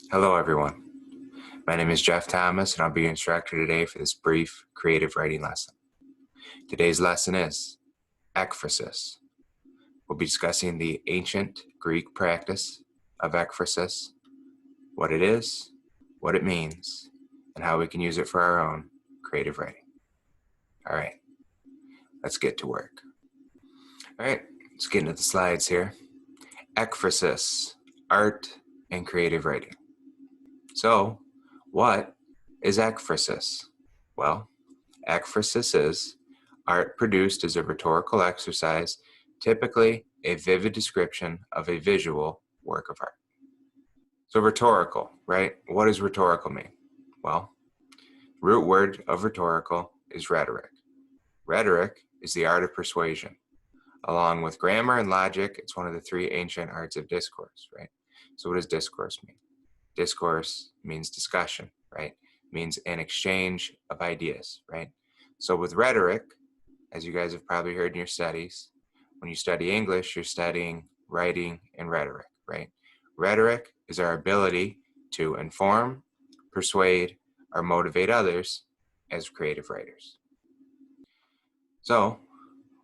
Hello, everyone. My name is Jeff Thomas, and I'll be your instructor today for this brief creative writing lesson. Today's lesson is ekphrasis. We'll be discussing the ancient Greek practice of ekphrasis, what it is, what it means, and how we can use it for our own creative writing. All right, let's get to work. All right, let's get into the slides here. Ekphrasis, art and creative writing. So, what is ekphrasis? Well, ekphrasis is art produced as a rhetorical exercise, typically a vivid description of a visual work of art. So rhetorical, right? What does rhetorical mean? Well, root word of rhetorical is rhetoric. Rhetoric is the art of persuasion. Along with grammar and logic, it's one of the three ancient arts of discourse, right? So what does discourse mean? Discourse means discussion, right? Means an exchange of ideas, right? So with rhetoric, as you guys have probably heard in your studies, when you study English, you're studying writing and rhetoric, right? Rhetoric is our ability to inform, persuade, or motivate others as creative writers. So,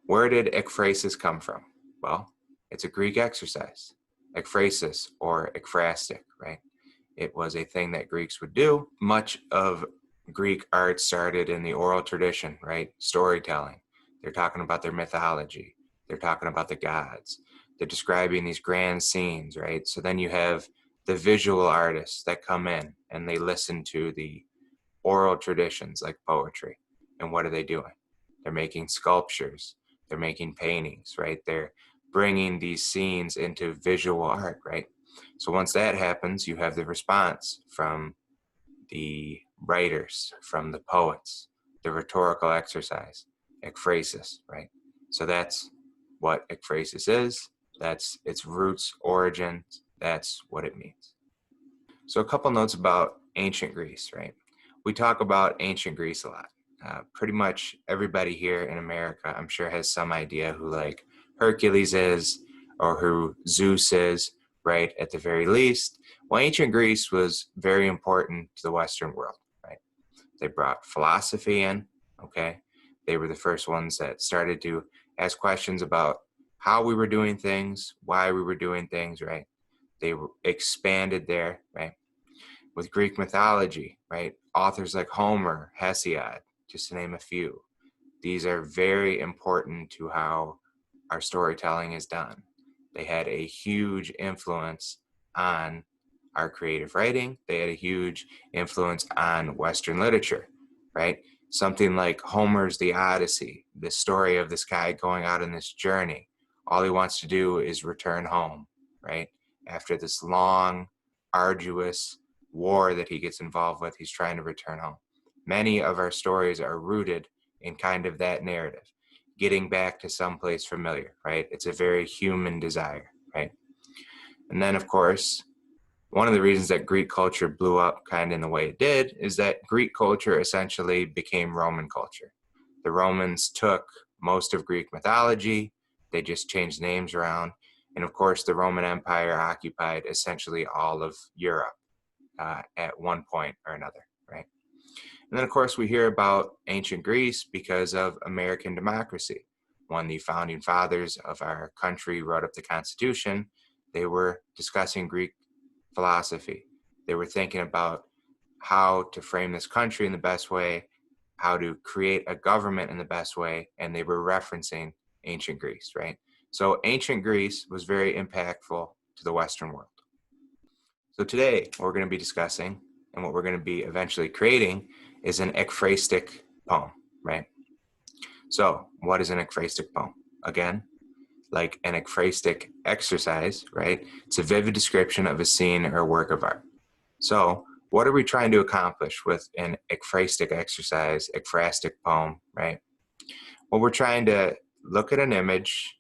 where did ekphrasis come from? Well, it's a Greek exercise. Ekphrasis, or ekphrastic, right? It was a thing that Greeks would do. Much of Greek art started in the oral tradition, right? Storytelling. They're talking about their mythology. They're talking about the gods. They're describing these grand scenes, right? So then you have the visual artists that come in and they listen to the oral traditions like poetry. And what are they doing? They're making sculptures. They're making paintings, right? They're bringing these scenes into visual art, right? So once that happens, you have the response from the writers, from the poets, the rhetorical exercise, ekphrasis, right? So that's what ekphrasis is. That's its roots, origins. That's what it means. So a couple notes about ancient Greece, right? We talk about ancient Greece a lot. Pretty much everybody here in America, I'm sure, has some idea who like Hercules is or who Zeus is, right? At the very least. Well, ancient Greece was very important to the Western world, right? They brought philosophy in, okay? They were the first ones that started to ask questions about how we were doing things, why we were doing things, right? They expanded there, right? With Greek mythology, right? Authors like Homer, Hesiod, just to name a few. These are very important to how our storytelling is done. They had a huge influence on our creative writing. They had a huge influence on Western literature, right? Something like Homer's The Odyssey, the story of this guy going out on this journey. All he wants to do is return home, right? After this long, arduous war that he gets involved with, he's trying to return home. Many of our stories are rooted in kind of that narrative, getting back to someplace familiar, right? It's a very human desire, right? And then, of course, one of the reasons that Greek culture blew up kind of in the way it did is that Greek culture essentially became Roman culture. The Romans took most of Greek mythology, they just changed names around, and of course, the Roman Empire occupied essentially all of Europe at one point or another, right? And then, of course, we hear about ancient Greece because of American democracy. When the founding fathers of our country wrote up the Constitution, they were discussing Greek philosophy. They were thinking about how to frame this country in the best way, how to create a government in the best way, and they were referencing ancient Greece, right? So ancient Greece was very impactful to the Western world. So today, what we're going to be discussing and what we're going to be eventually creating is an ekphrastic poem, right? So what is an ekphrastic poem? Again, like an ekphrastic exercise, right? It's a vivid description of a scene or work of art. So what are we trying to accomplish with an ekphrastic exercise, ekphrastic poem, right? Well, we're trying to look at an image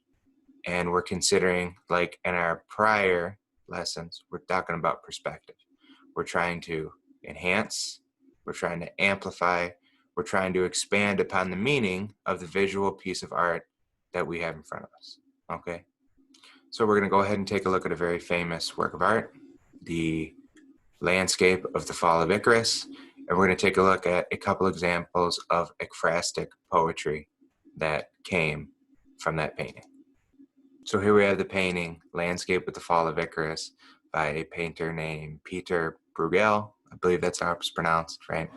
and we're considering, like in our prior lessons, we're talking about perspective. We're trying to enhance, we're trying to amplify, we're trying to expand upon the meaning of the visual piece of art that we have in front of us, okay? So we're gonna go ahead and take a look at a very famous work of art, the Landscape of the Fall of Icarus, and we're going to take a look at a couple examples of ekphrastic poetry that came from that painting. So here we have the painting, Landscape with the Fall of Icarus, by a painter named Peter Bruegel. I believe that's how it's pronounced, right?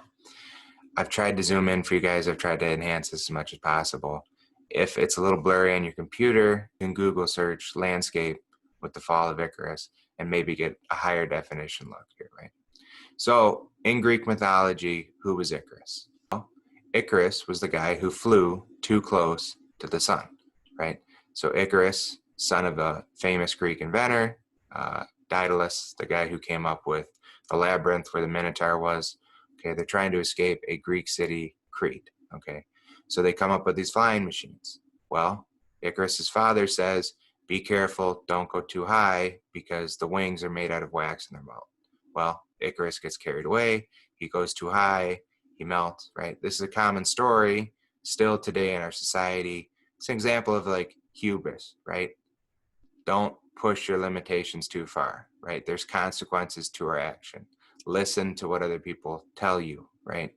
I've tried to zoom in for you guys. I've tried to enhance this as much as possible. If it's a little blurry on your computer, you can Google search Landscape with the Fall of Icarus and maybe get a higher definition look here, right? So in Greek mythology, who was Icarus? Well, Icarus was the guy who flew too close to the sun, right? So Icarus, son of a famous Greek inventor, Daedalus, the guy who came up with the labyrinth where the Minotaur was. Okay, they're trying to escape a Greek city, Crete. Okay, so they come up with these flying machines. Well, Icarus's father says, be careful, don't go too high because the wings are made out of wax and they're melt. Well, Icarus gets carried away, he goes too high, he melts, right? This is a common story still today in our society. It's an example of like hubris, right? Don't push your limitations too far, right? There's consequences to our action. Listen to what other people tell you, right?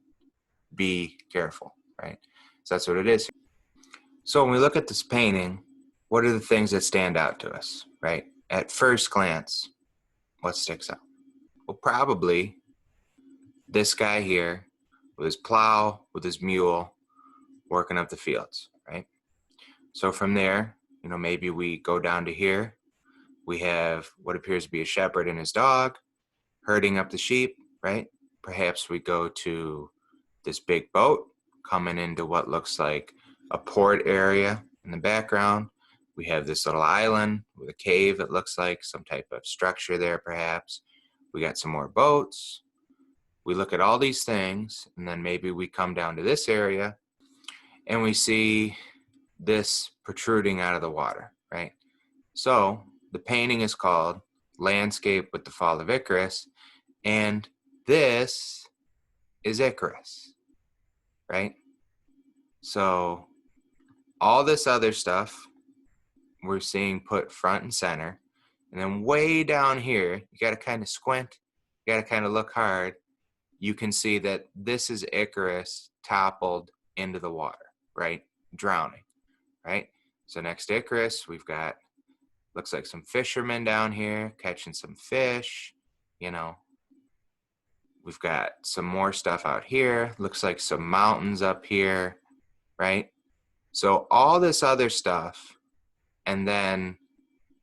Be careful, right? So that's what it is. So when we look at this painting, what are the things that stand out to us, right? At first glance, what sticks out? Well, probably this guy here with his plow, with his mule, working up the fields, right? So from there, maybe we go down to here. We have what appears to be a shepherd and his dog herding up the sheep, right? Perhaps we go to this big boat coming into what looks like a port area in the background. We have this little island with a cave, it looks like some type of structure there perhaps. We got some more boats. We look at all these things, and then maybe we come down to this area and we see this protruding out of the water, right? So the painting is called Landscape with the Fall of Icarus, and this is Icarus, right? So all this other stuff we're seeing put front and center, and then way down here, you got to kind of squint, you got to kind of look hard. You can see that this is Icarus toppled into the water, right? Drowning, right? So next to Icarus, we've got, looks like some fishermen down here catching some fish, We've got some more stuff out here. Looks like some mountains up here, right? So all this other stuff, and then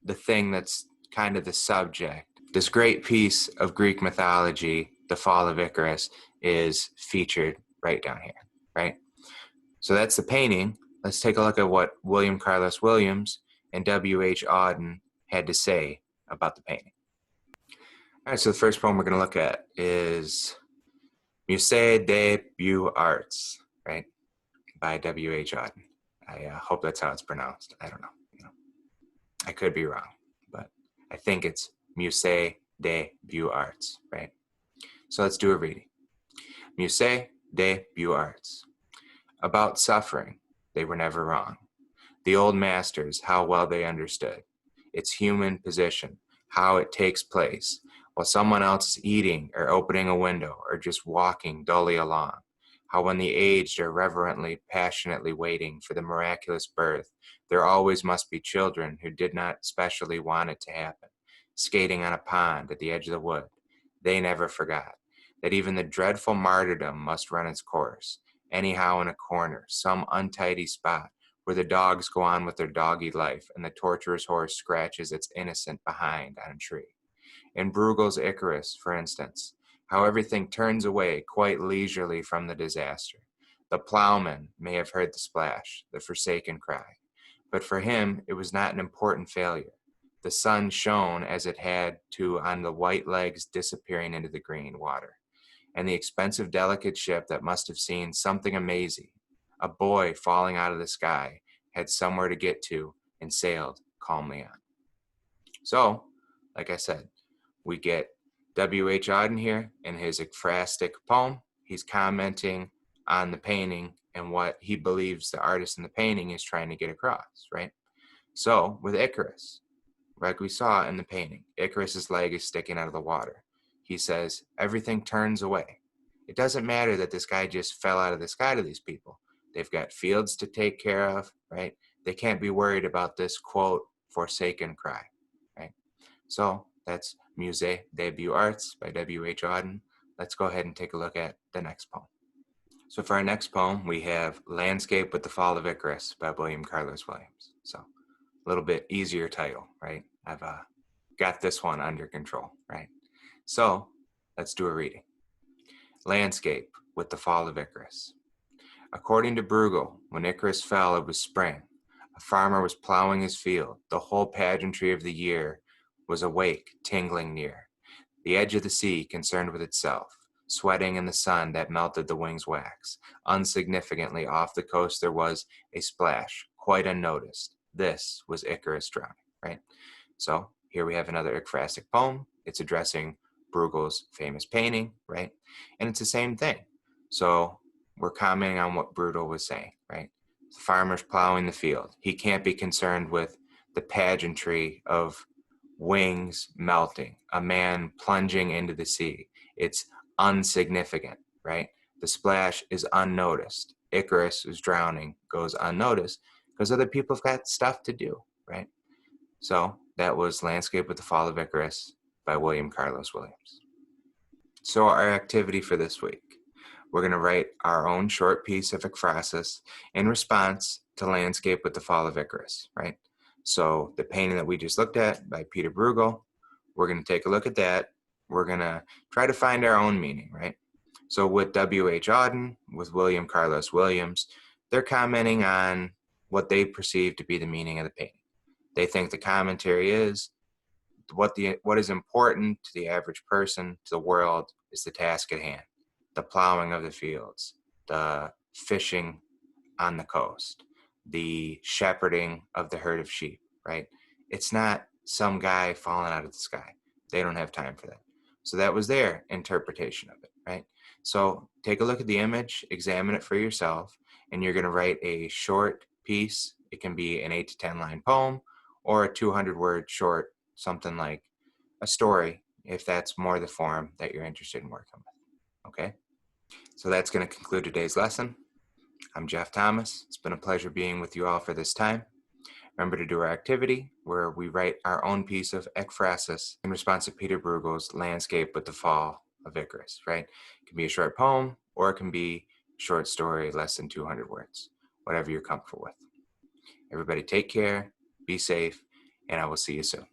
the thing that's kind of the subject, this great piece of Greek mythology, the Fall of Icarus, is featured right down here, right? So that's the painting. Let's take a look at what William Carlos Williams and W.H. Auden had to say about the painting. All right, so the first poem we're going to look at is Musée des Beaux-Arts, right, by W.H. Auden. I hope that's how it's pronounced. I don't know. I could be wrong, but I think it's Musée des Beaux-Arts, right? So let's do a reading. Musée des Beaux-Arts. About suffering, they were never wrong. The old masters, how well they understood its human position, how it takes place, while someone else is eating or opening a window or just walking dully along. How when the aged are reverently, passionately waiting for the miraculous birth, there always must be children who did not specially want it to happen, skating on a pond at the edge of the wood. They never forgot that even the dreadful martyrdom must run its course, anyhow in a corner, some untidy spot, where the dogs go on with their doggy life and the torturous horse scratches its innocent behind on a tree. In Bruegel's Icarus, for instance, how everything turns away quite leisurely from the disaster. The plowman may have heard the splash, the forsaken cry, but for him it was not an important failure. The sun shone as it had to on the white legs disappearing into the green water, and the expensive delicate ship that must have seen something amazing, a boy falling out of the sky, had somewhere to get to and sailed calmly on. So, like I said, we get W.H. Auden here in his ekphrastic poem. He's commenting on the painting and what he believes the artist in the painting is trying to get across, right? So with Icarus, like we saw in the painting, Icarus's leg is sticking out of the water. he says, everything turns away. It doesn't matter that this guy just fell out of the sky to these people. They've got fields to take care of, right? They can't be worried about this, quote, forsaken cry, right? So that's Musée des Beaux-Arts by W.H. Auden. Let's go ahead and take a look at the next poem. So for our next poem, we have Landscape with the Fall of Icarus by William Carlos Williams. So a little bit easier title, right? I've got this one under control, right? So let's do a reading. Landscape with the Fall of Icarus. According to Bruegel, when Icarus fell, it was spring. A farmer was plowing his field. The whole pageantry of the year was awake, tingling near. The edge of the sea, concerned with itself, sweating in the sun that melted the wing's wax. Unsignificantly off the coast there was a splash, quite unnoticed. This was Icarus drowning, right? So here we have another ekphrastic poem. It's addressing Bruegel's famous painting, right? And it's the same thing. So we're commenting on what Bruegel was saying, right? The farmer's plowing the field. He can't be concerned with the pageantry of wings melting, a man plunging into the sea. It's unsignificant, right? The splash is unnoticed. Icarus is drowning, goes unnoticed because other people have got stuff to do, right? So that was Landscape with the Fall of Icarus by William Carlos Williams. So our activity for this week, we're going to write our own short piece of ekphrasis in response to Landscape with the Fall of Icarus, right? So the painting that we just looked at by Peter Bruegel, we're going to take a look at that. We're going to try to find our own meaning, right? So with W.H. Auden, with William Carlos Williams, they're commenting on what they perceive to be the meaning of the painting. They think the commentary is what is important to the average person, to the world, is the task at hand. The plowing of the fields, the fishing on the coast, the shepherding of the herd of sheep, right? It's not some guy falling out of the sky. They don't have time for that. So that was their interpretation of it, right? So take a look at the image, examine it for yourself, and you're going to write a short piece. It can be an 8 to 10 line poem or a 200-word short, something like a story, if that's more the form that you're interested in working with, okay? So that's going to conclude today's lesson. I'm Jeff Thomas. It's been a pleasure being with you all for this time. Remember to do our activity where we write our own piece of ekphrasis in response to Peter Bruegel's Landscape with the Fall of Icarus, right? It can be a short poem or it can be a short story, less than 200 words, whatever you're comfortable with. Everybody take care, be safe, and I will see you soon.